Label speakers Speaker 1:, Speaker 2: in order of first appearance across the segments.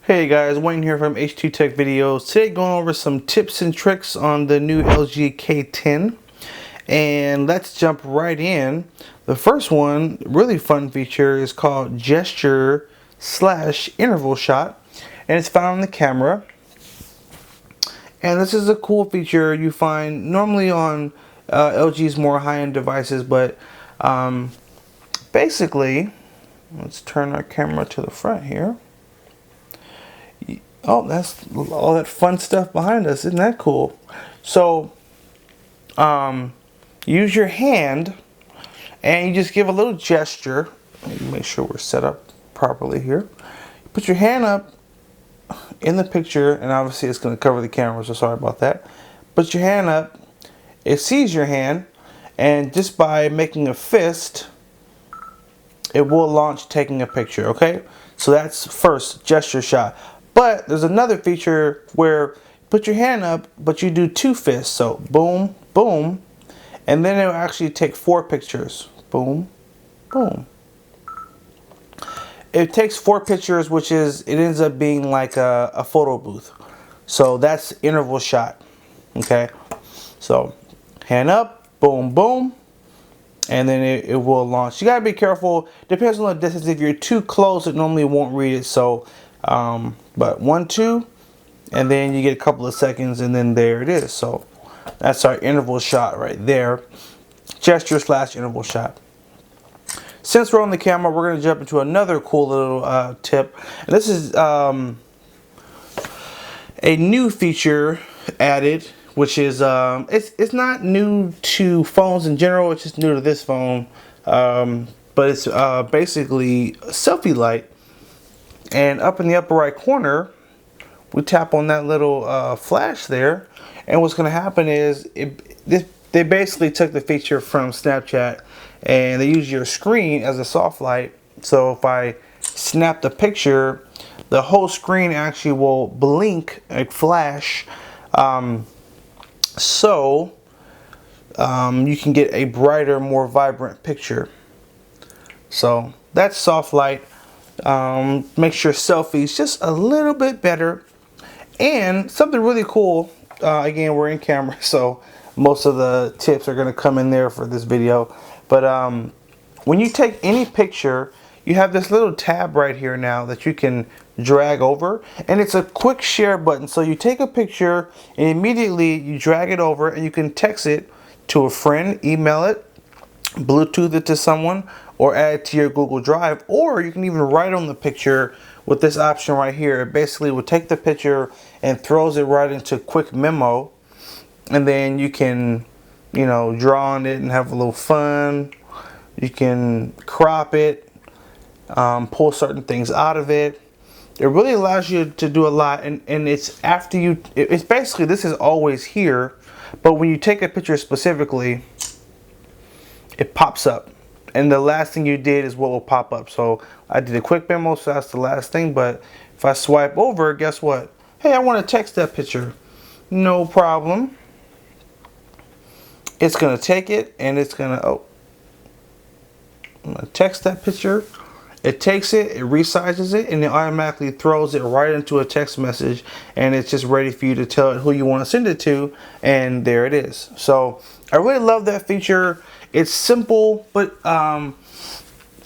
Speaker 1: Hey guys, Wayne here from H2 Tech Videos. Today going over some tips and tricks on the new LG K10. And let's jump right in. The first one, really fun feature, is called gesture / interval shot. And it's found on the camera. And this is a cool feature you find normally on LG's more high-end devices. But basically, let's turn our camera to the front here. Oh, that's all that fun stuff behind us. Isn't that cool? So, use your hand and you just give a little gesture. Make sure we're set up properly here. Put your hand up in the picture, and obviously it's going to cover the camera, so sorry about that. Put your hand up. It sees your hand, and just by making a fist, it will launch taking a picture, okay? So that's first gesture shot. But there's another feature where you put your hand up, but you do two fists. So boom, boom, and then it'll actually take 4 pictures. Boom, boom. It takes 4 pictures, which is, it ends up being like a photo booth. So that's interval shot, okay? So hand up, boom, boom, and then it will launch. You gotta be careful. Depends on the distance. If you're too close, it normally won't read it. So, but 1, 2, and then you get a couple of seconds, and then there it is. So that's our interval shot right there. Gesture / interval shot. Since we're on the camera, we're gonna jump into another cool little tip. And this is a new feature added, which is it's not new to phones in general. It's just new to this phone. But it's basically Selfie Light. And up in the upper right corner, we tap on that little flash there, and what's going to happen is they basically took the feature from Snapchat and they use your screen as a soft light. So if I snap the picture, the whole screen actually will blink, like flash, so you can get a brighter, more vibrant picture. So that's soft light. Makes your selfies just a little bit better. And something really cool, again, we're in camera, so most of the tips are going to come in there for this video. But when you take any picture, you have this little tab right here now that you can drag over, and it's a quick share button. So you take a picture and immediately you drag it over, and you can text it to a friend, email it, Bluetooth it to someone, or add it to your Google Drive, or you can even write on the picture with this option right here. It basically will take the picture and throws it right into quick memo, and then you can, you know, draw on it and have a little fun. You can crop it, pull certain things out of it. It really allows you to do a lot, and it's after you, it's basically, this is always here, but when you take a picture specifically, it pops up, and the last thing you did is what will pop up. So I did a quick memo, so that's the last thing. But if I swipe over, guess what? Hey, I want to text that picture. No problem. It's gonna take it, and it's gonna, I'm gonna text that picture. It takes it, it resizes it, and it automatically throws it right into a text message, and it's just ready for you to tell it who you want to send it to, and there it is. So I really love that feature. It's simple, but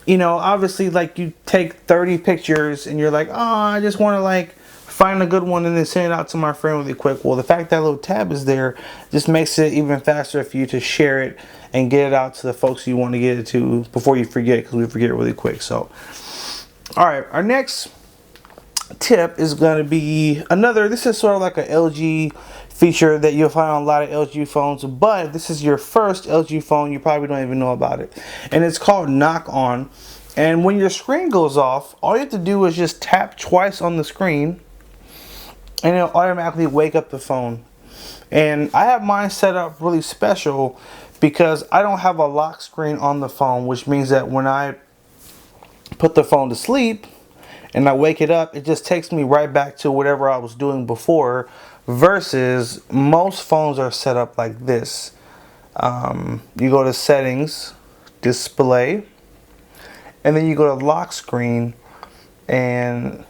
Speaker 1: you know, obviously, like, you take 30 pictures and you're like, oh, I just want to like find a good one and then send it out to my friend really quick. Well, the fact that little tab is there just makes it even faster for you to share it and get it out to the folks you want to get it to before you forget, because we forget really quick. So, all right, our next tip is going to be another, this is sort of like a LG feature that you'll find on a lot of LG phones, but if this is your first LG phone, you probably don't even know about it. And it's called Knockon. And when your screen goes off, all you have to do is just tap twice on the screen, and it'll automatically wake up the phone. And I have mine set up really special because I don't have a lock screen on the phone, which means that when I put the phone to sleep and I wake it up, it just takes me right back to whatever I was doing before, versus most phones are set up like this. You go to settings, display, and then you go to lock screen, and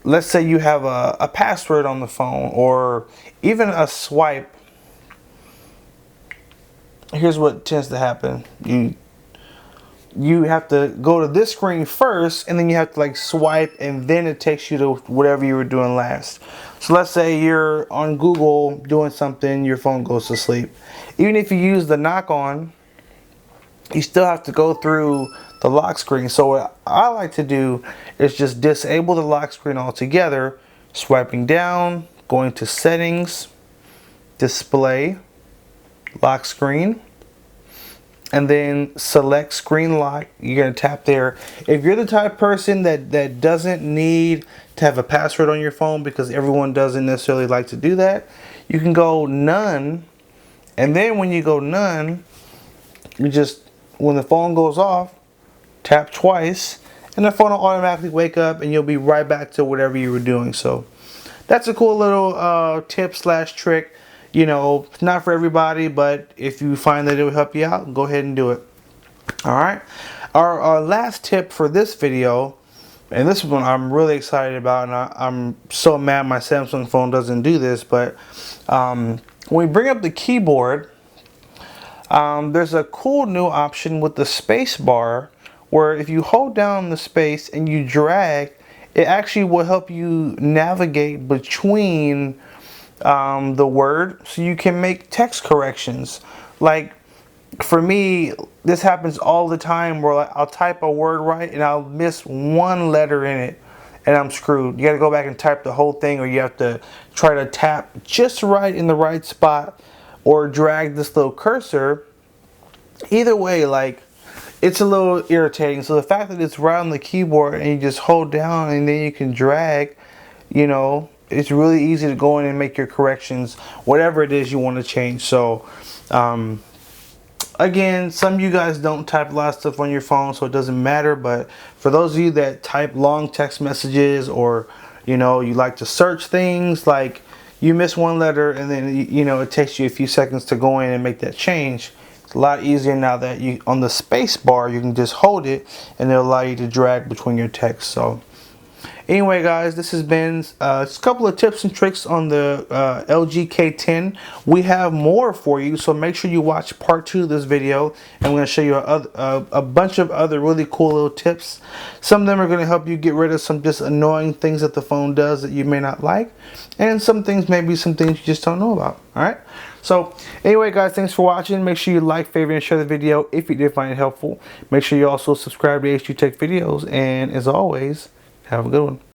Speaker 1: let's say you have a password on the phone, or even a swipe. Here's what tends to happen. You have to go to this screen first, and then you have to like swipe, and then it takes you to whatever you were doing last. So let's say you're on Google doing something, your phone goes to sleep. Even if you use the Knockon, you still have to go through the lock screen. So what I like to do is just disable the lock screen altogether, swiping down, going to settings, display, lock screen, and then select screen lock. You're gonna tap there. If you're the type of person that doesn't need to have a password on your phone, because everyone doesn't necessarily like to do that, you can go none, and then when you go none, you just, when the phone goes off, tap twice, and the phone will automatically wake up, and you'll be right back to whatever you were doing. So that's a cool little tip slash trick. You know, not for everybody, but if you find that it will help you out, go ahead and do it. All right. Our last tip for this video, and this one I'm really excited about, and I'm so mad my Samsung phone doesn't do this, but when we bring up the keyboard, there's a cool new option with the Spacebar, where if you hold down the space and you drag, it actually will help you navigate between the word, so you can make text corrections. Like for me, this happens all the time where I'll type a word right and I'll miss one letter in it, and I'm screwed. You got to go back and type the whole thing, or you have to try to tap just right in the right spot, or drag this little cursor. Either way, like, it's a little irritating. So the fact that it's right on the keyboard and you just hold down and then you can drag, you know, it's really easy to go in and make your corrections, whatever it is you want to change. So again, some of you guys don't type a lot of stuff on your phone, so it doesn't matter. But for those of you that type long text messages, or you know, you like to search things, like you miss one letter and then you know, it takes you a few seconds to go in and make that change. It's a lot easier now that you, on the space bar, you can just hold it and it'll allow you to drag between your text. So anyway, guys, this has been a couple of tips and tricks on the LG K10. We have more for you, so make sure you watch part 2 of this video, and I'm going to show you a bunch of other really cool little tips. Some of them are going to help you get rid of some just annoying things that the phone does that you may not like, and some things, maybe some things you just don't know about. Alright? So anyway, guys, thanks for watching. Make sure you like, favorite, and share the video if you did find it helpful. Make sure you also subscribe to H2 Tech videos, and as always, have a good one.